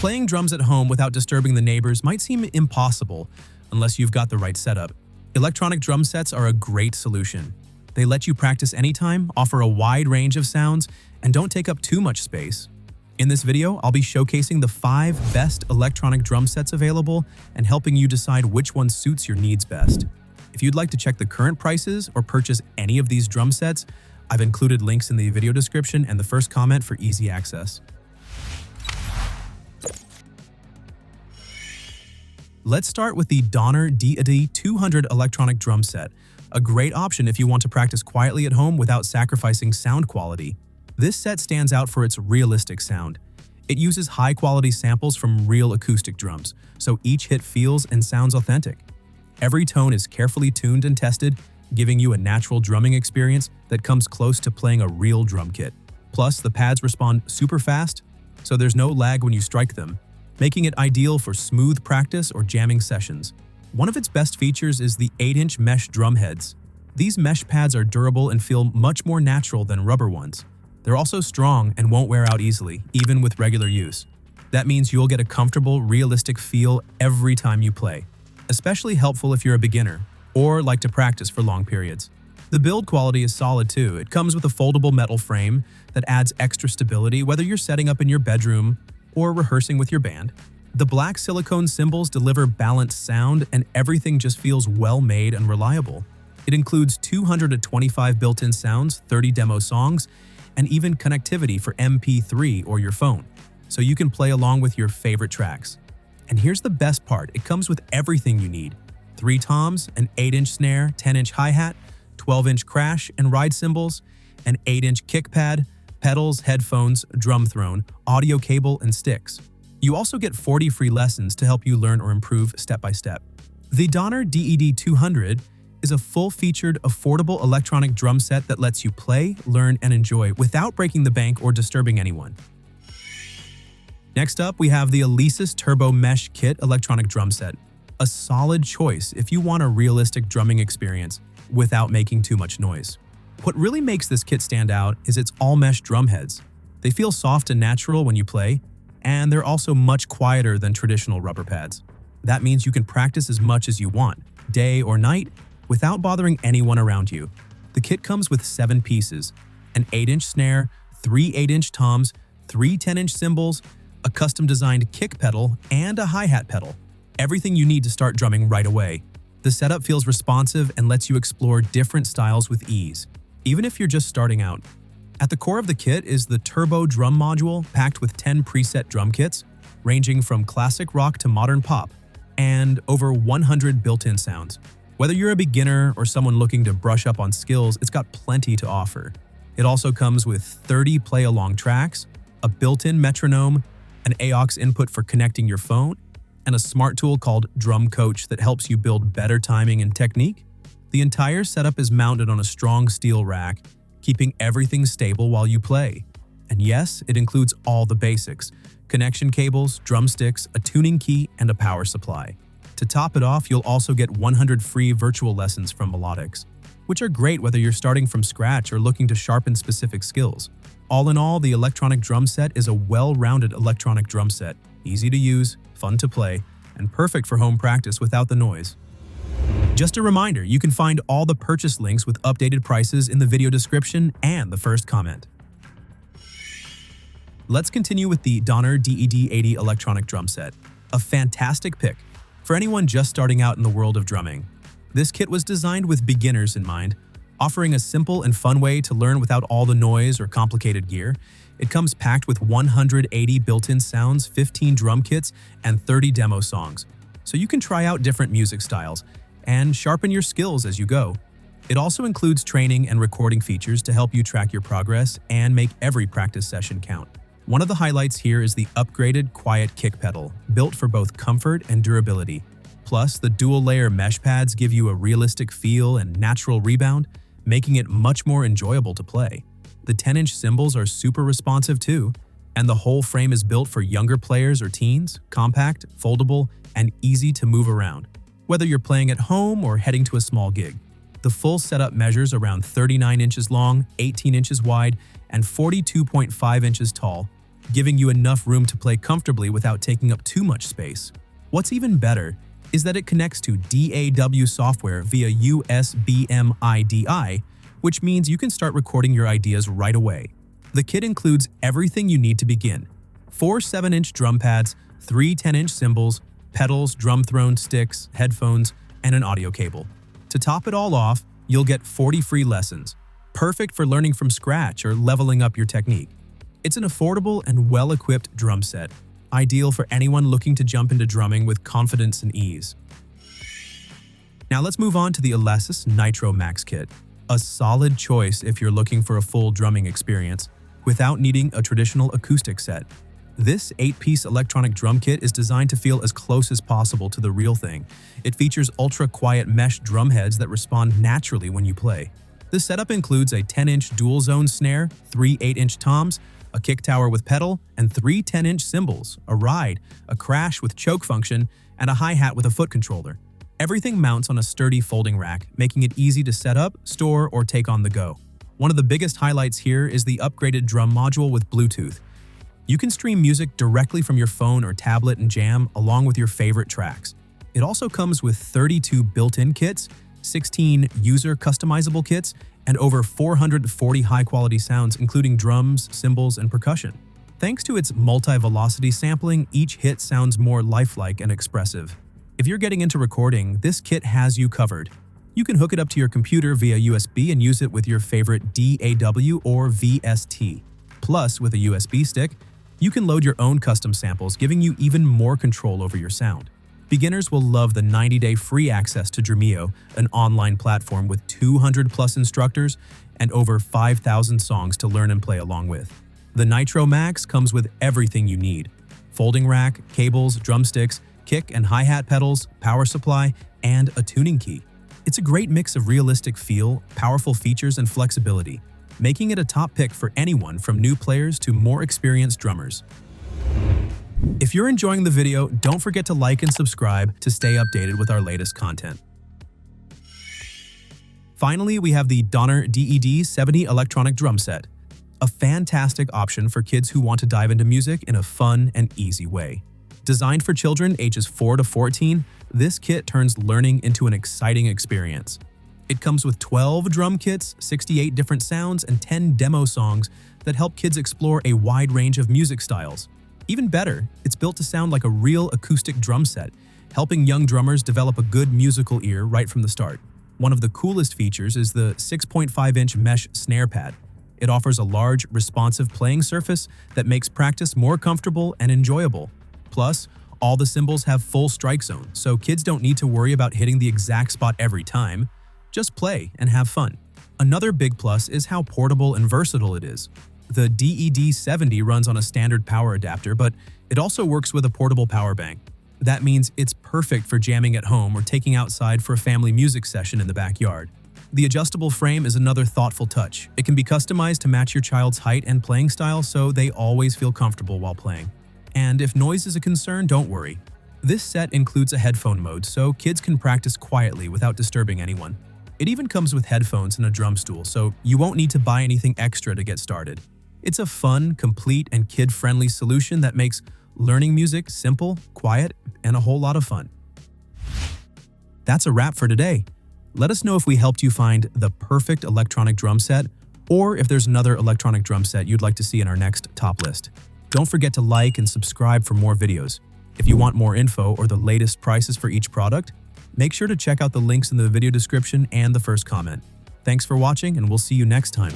Playing drums at home without disturbing the neighbors might seem impossible unless you've got the right setup. Electronic drum sets are a great solution. They let you practice anytime, offer a wide range of sounds, and don't take up too much space. In this video, I'll be showcasing the 5 best electronic drum sets available and helping you decide which one suits your needs best. If you'd like to check the current prices or purchase any of these drum sets, I've included links in the video description and the first comment for easy access. Let's start with the Donner DAD 200 electronic drum set, a great option if you want to practice quietly at home without sacrificing sound quality. This set stands out for its realistic sound. It uses high-quality samples from real acoustic drums, so each hit feels and sounds authentic. Every tone is carefully tuned and tested, giving you a natural drumming experience that comes close to playing a real drum kit. Plus, the pads respond super fast, so there's no lag when you strike them, making it ideal for smooth practice or jamming sessions. One of its best features is the 8-inch mesh drum heads. These mesh pads are durable and feel much more natural than rubber ones. They're also strong and won't wear out easily, even with regular use. That means you'll get a comfortable, realistic feel every time you play. Especially helpful if you're a beginner or like to practice for long periods. The build quality is solid too. It comes with a foldable metal frame that adds extra stability whether you're setting up in your bedroom or rehearsing with your band. The black silicone cymbals deliver balanced sound and everything just feels well made and reliable. It includes 225 built-in sounds, 30 demo songs, and even connectivity for MP3 or your phone, so you can play along with your favorite tracks. And here's the best part, it comes with everything you need. 3 toms, an 8-inch snare, 10-inch hi-hat, 12-inch crash and ride cymbals, an 8-inch kick pad, pedals, headphones, drum throne, audio cable, and sticks. You also get 40 free lessons to help you learn or improve step by step. The Donner DAD 200 is a full-featured, affordable electronic drum set that lets you play, learn, and enjoy without breaking the bank or disturbing anyone. Next up, we have the ALESIS Turbo Mesh Kit electronic drum set. A solid choice if you want a realistic drumming experience without making too much noise. What really makes this kit stand out is its all-mesh drum heads. They feel soft and natural when you play, and they're also much quieter than traditional rubber pads. That means you can practice as much as you want, day or night, without bothering anyone around you. The kit comes with 7 pieces, an 8-inch snare, 3 8-inch toms, 3 10-inch cymbals, a custom-designed kick pedal, and a hi-hat pedal. Everything you need to start drumming right away. The setup feels responsive and lets you explore different styles with ease, even if you're just starting out. At the core of the kit is the Turbo Drum Module, packed with 10 preset drum kits, ranging from classic rock to modern pop, and over 100 built-in sounds. Whether you're a beginner or someone looking to brush up on skills, it's got plenty to offer. It also comes with 30 play-along tracks, a built-in metronome, an AUX input for connecting your phone, and a smart tool called Drum Coach that helps you build better timing and technique. The entire setup is mounted on a strong steel rack, keeping everything stable while you play. And yes, it includes all the basics: connection cables, drumsticks, a tuning key, and a power supply. To top it off, you'll also get 100 free virtual lessons from Melodics, which are great whether you're starting from scratch or looking to sharpen specific skills. All in all, the electronic drum set is a well-rounded electronic drum set, easy to use, fun to play, and perfect for home practice without the noise. Just a reminder, you can find all the purchase links with updated prices in the video description and the first comment. Let's continue with the Donner DAD 80 electronic drum set, a fantastic pick for anyone just starting out in the world of drumming. This kit was designed with beginners in mind, offering a simple and fun way to learn without all the noise or complicated gear. It comes packed with 180 built-in sounds, 15 drum kits, and 30 demo songs, so you can try out different music styles and sharpen your skills as you go. It also includes training and recording features to help you track your progress and make every practice session count. One of the highlights here is the upgraded quiet kick pedal, built for both comfort and durability. Plus, the dual-layer mesh pads give you a realistic feel and natural rebound, making it much more enjoyable to play. The 10-inch cymbals are super responsive too, and the whole frame is built for younger players or teens, compact, foldable, and easy to move around, whether you're playing at home or heading to a small gig. The full setup measures around 39 inches long, 18 inches wide, and 42.5 inches tall, giving you enough room to play comfortably without taking up too much space. What's even better is that it connects to DAW software via USB-MIDI, which means you can start recording your ideas right away. The kit includes everything you need to begin: 4 7-inch drum pads, 3 10-inch cymbals, pedals, drum throne, sticks, headphones, and an audio cable. To top it all off, you'll get 40 free lessons, perfect for learning from scratch or leveling up your technique. It's an affordable and well-equipped drum set, ideal for anyone looking to jump into drumming with confidence and ease. Now let's move on to the ALESIS NITRO Max Kit, a solid choice if you're looking for a full drumming experience without needing a traditional acoustic set. This 8-piece electronic drum kit is designed to feel as close as possible to the real thing. It features ultra-quiet mesh drum heads that respond naturally when you play. The setup includes a 10-inch dual-zone snare, 3 8-inch toms, a kick tower with pedal, and 3 10-inch cymbals, a ride, a crash with choke function, and a hi-hat with a foot controller. Everything mounts on a sturdy folding rack, making it easy to set up, store, or take on the go. One of the biggest highlights here is the upgraded drum module with Bluetooth. You can stream music directly from your phone or tablet and jam along with your favorite tracks. It also comes with 32 built-in kits, 16 user customizable kits, and over 440 high-quality sounds including drums, cymbals, and percussion. Thanks to its multi-velocity sampling, each hit sounds more lifelike and expressive. If you're getting into recording, this kit has you covered. You can hook it up to your computer via USB and use it with your favorite DAW or VST. Plus, with a USB stick, you can load your own custom samples, giving you even more control over your sound. Beginners will love the 90-day free access to Drumeo, an online platform with 200+ instructors and over 5,000 songs to learn and play along with. The NITRO Max comes with everything you need: folding rack, cables, drumsticks, kick and hi-hat pedals, power supply, and a tuning key. It's a great mix of realistic feel, powerful features, and flexibility, making it a top pick for anyone from new players to more experienced drummers. If you're enjoying the video, don't forget to like and subscribe to stay updated with our latest content. Finally, we have the Donner DED70 electronic drum set, a fantastic option for kids who want to dive into music in a fun and easy way. Designed for children ages 4 to 14, this kit turns learning into an exciting experience. It comes with 12 drum kits, 68 different sounds, and 10 demo songs that help kids explore a wide range of music styles. Even better, it's built to sound like a real acoustic drum set, helping young drummers develop a good musical ear right from the start. One of the coolest features is the 6.5-inch mesh snare pad. It offers a large, responsive playing surface that makes practice more comfortable and enjoyable. Plus, all the cymbals have full strike zone, so kids don't need to worry about hitting the exact spot every time. Just play and have fun. Another big plus is how portable and versatile it is. The DED70 runs on a standard power adapter, but it also works with a portable power bank. That means it's perfect for jamming at home or taking outside for a family music session in the backyard. The adjustable frame is another thoughtful touch. It can be customized to match your child's height and playing style, so they always feel comfortable while playing. And if noise is a concern, don't worry. This set includes a headphone mode, so kids can practice quietly without disturbing anyone. It even comes with headphones and a drum stool, so you won't need to buy anything extra to get started. It's a fun, complete, and kid-friendly solution that makes learning music simple, quiet, and a whole lot of fun. That's a wrap for today. Let us know if we helped you find the perfect electronic drum set, or if there's another electronic drum set you'd like to see in our next top list. Don't forget to like and subscribe for more videos. If you want more info or the latest prices for each product, make sure to check out the links in the video description and the first comment. Thanks for watching, and we'll see you next time.